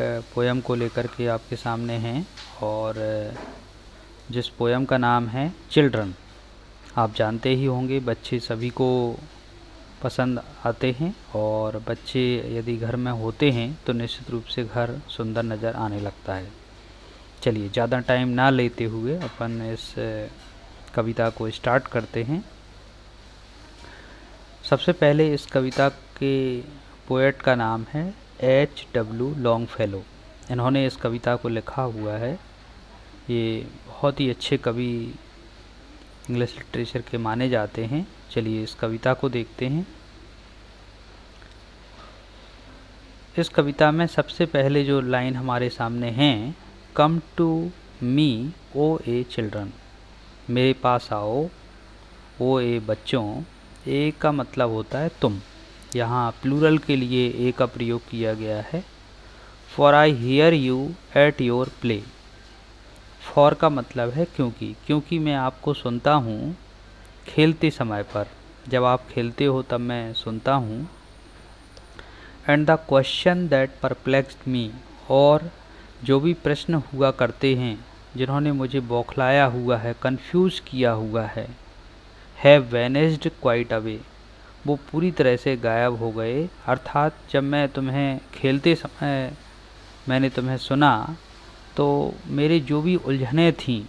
Poem को लेकर के आपके सामने हैं और जिस पोयम का नाम है चिल्ड्रन। आप जानते ही होंगे बच्चे सभी को पसंद आते हैं और बच्चे यदि घर में होते हैं तो निश्चित रूप से घर सुंदर नज़र आने लगता है। चलिए ज़्यादा टाइम ना लेते हुए अपन इस कविता को स्टार्ट करते हैं। सबसे पहले इस कविता के पोएट का नाम है H.W. लॉन्गफेलो। इन्होंने इस कविता को लिखा हुआ है। ये बहुत ही अच्छे कवि इंग्लिश लिटरेचर के माने जाते हैं। चलिए इस कविता को देखते हैं। इस कविता में सबसे पहले जो लाइन हमारे सामने हैं, come to me O A children, मेरे पास आओ ओ ए बच्चों। ए का मतलब होता है तुम, यहाँ प्लूरल के लिए ए का प्रयोग किया गया है। For I hear you at your play, for का मतलब है क्योंकि मैं आपको सुनता हूँ खेलते समय पर, जब आप खेलते हो तब मैं सुनता हूँ। And the question that perplexed me, और जो भी प्रश्न हुआ करते हैं जिन्होंने मुझे बौखलाया हुआ है, कंफ्यूज किया हुआ है, हैव वैनिस्ड क्वाइट अवे, वो पूरी तरह से गायब हो गए। अर्थात जब मैं तुम्हें खेलते समय मैंने तुम्हें सुना तो मेरे जो भी उलझनें थीं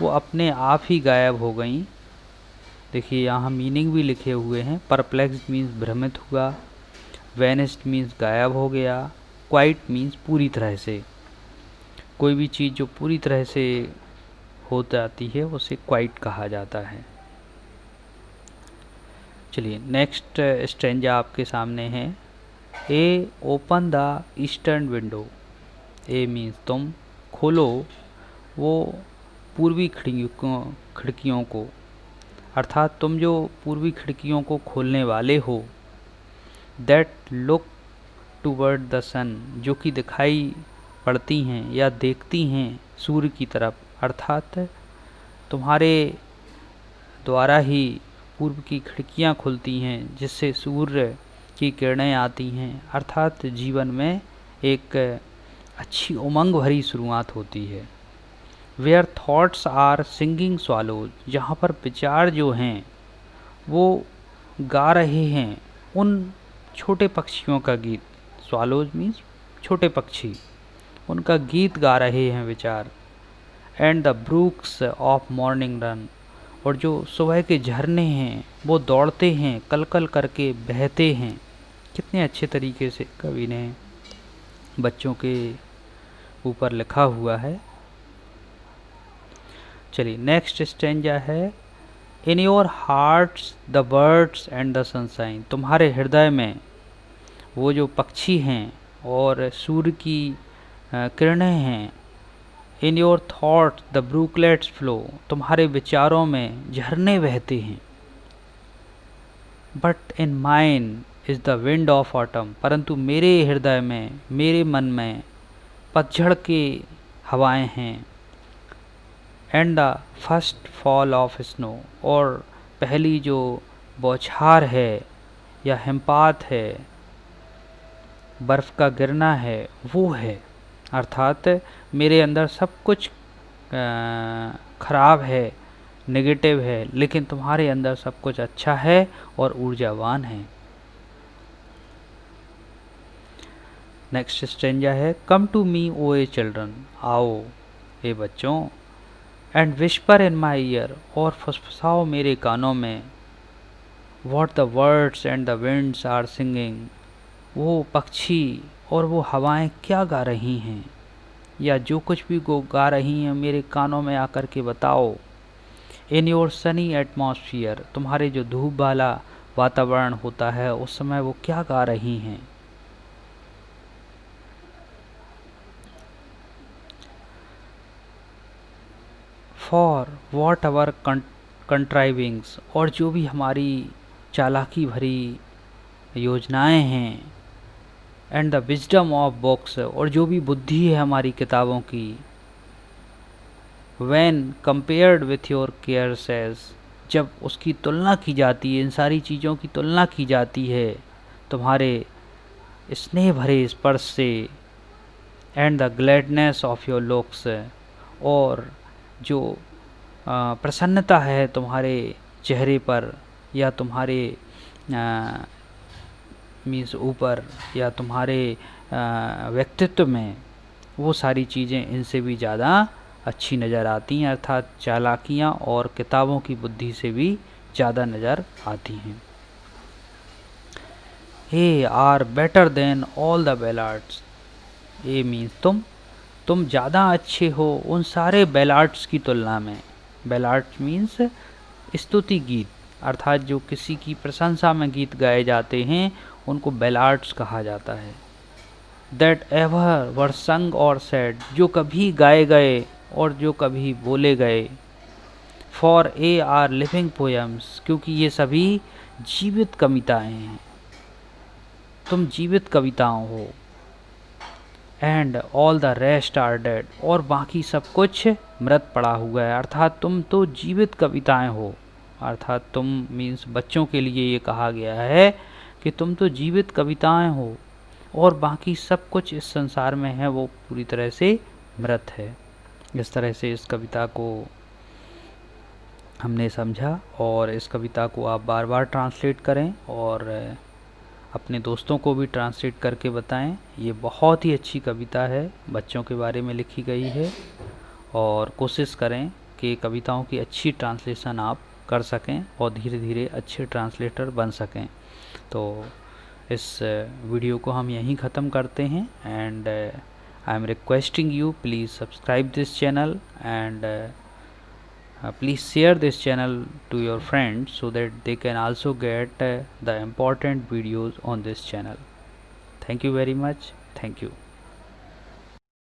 वो अपने आप ही गायब हो गईं। देखिए यहाँ मीनिंग भी लिखे हुए हैं। परप्लेक्स्ड मीन्स भ्रमित हुआ, वैनिस्ड मीन्स गायब हो गया, क्वाइट मीन्स पूरी तरह से। कोई भी चीज़ जो पूरी तरह से हो जाती है उसे क्वाइट कहा जाता है। चलिए नेक्स्ट स्ट्रेंजा आपके सामने है। A open the eastern window, a means तुम, खोलो वो पूर्वी खिड़कियों को, अर्थात तुम जो पूर्वी खिड़कियों को खोलने वाले हो। दैट लुक टूवर्ड द सन, जो कि दिखाई पड़ती हैं या देखती हैं सूर्य की तरफ, अर्थात तुम्हारे द्वारा ही पूर्व की खिड़कियां खुलती हैं जिससे सूर्य की किरणें आती हैं। अर्थात जीवन में एक अच्छी उमंग भरी शुरुआत होती है। वेयर थॉट्स आर सिंगिंग स्वालोज, जहाँ पर विचार जो हैं वो गा रहे हैं उन छोटे पक्षियों का गीत। स्वालोज मीन्स छोटे पक्षी, उनका गीत गा रहे हैं विचार। And the Brooks of morning run, और जो सुबह के झरने हैं वो दौड़ते हैं, कलकल करके बहते हैं। कितने अच्छे तरीके से कवि ने बच्चों के ऊपर लिखा हुआ है। चलिए नेक्स्ट स्टेंजा है। In your hearts the birds and the sunshine, तुम्हारे हृदय में वो जो पक्षी हैं और सूर्य की किरणें हैं। In your thought the brooklets flow, तुम्हारे विचारों में झरने बहते हैं। But in mine is the wind of autumn, परंतु मेरे हृदय में, मेरे मन में पतझड़ के हवाएं हैं। And the first fall of snow, और पहली जो बौछार है या हिमपात है, बर्फ़ का गिरना है, वो है। अर्थात मेरे अंदर सब कुछ खराब है, नेगेटिव है, लेकिन तुम्हारे अंदर सब कुछ अच्छा है और ऊर्जावान है। नेक्स्ट स्टेंजा है। Come to me O A children, आओ ए बच्चों। And whisper in my ear, और फुसफुसाओ मेरे कानों में। What the words and the winds are singing, वो पक्षी और वो हवाएं क्या गा रही हैं, या जो कुछ भी वो गा रही हैं मेरे कानों में आकर के बताओ। इन योर सनी एटमॉस्फियर, तुम्हारे जो धूप वाला वातावरण होता है उस समय वो क्या गा रही हैं। फॉर वॉट अवर कंट्राइविंग्स, और जो भी हमारी चालाकी भरी योजनाएं हैं। And the wisdom of books, और जो भी बुद्धि है हमारी किताबों की। When compared with your cares, जब उसकी तुलना की जाती है, इन सारी चीज़ों की तुलना की जाती है तुम्हारे स्नेह भरे स्पर्श से। And the gladness of your looks, और जो प्रसन्नता है तुम्हारे चेहरे पर या तुम्हारे मीन्स ऊपर या तुम्हारे व्यक्तित्व में, वो सारी चीज़ें इनसे भी ज़्यादा अच्छी नज़र आती हैं, अर्थात चालाकियाँ और किताबों की बुद्धि से भी ज़्यादा नज़र आती हैं। They are better than all the ballads, ये मीन्स तुम ज़्यादा अच्छे हो उन सारे बेलार्ड्स की तुलना में। बेलार्ड्स मीन्स स्तुति गीत, अर्थात जो किसी की प्रशंसा में गीत गाए जाते हैं उनको बेलार्ड्स कहा जाता है। दैट एवर वर संग और सेड, जो कभी गाए गए और जो कभी बोले गए। For A R living poems, क्योंकि ये सभी जीवित कविताएं हैं, तुम जीवित कविताओं हो। And all the rest are dead, और बाकी सब कुछ मृत पड़ा हुआ है, अर्थात तुम तो जीवित कविताएं हो। अर्थात तुम मीन्स बच्चों के लिए ये कहा गया है कि तुम तो जीवित कविताएं हो और बाकी सब कुछ इस संसार में है वो पूरी तरह से मृत है। इस तरह से इस कविता को हमने समझा, और इस कविता को आप बार बार ट्रांसलेट करें और अपने दोस्तों को भी ट्रांसलेट करके बताएं। ये बहुत ही अच्छी कविता है, बच्चों के बारे में लिखी गई है, और कोशिश करें कि कविताओं की अच्छी ट्रांसलेशन आप कर सकें और धीरे धीरे अच्छे ट्रांसलेटर बन सकें। तो इस वीडियो को हम यहीं ख़त्म करते हैं, and I am requesting you please subscribe this channel and please share this channel to your friends so that they can also get the important videos on this channel. Thank you very much. Thank you.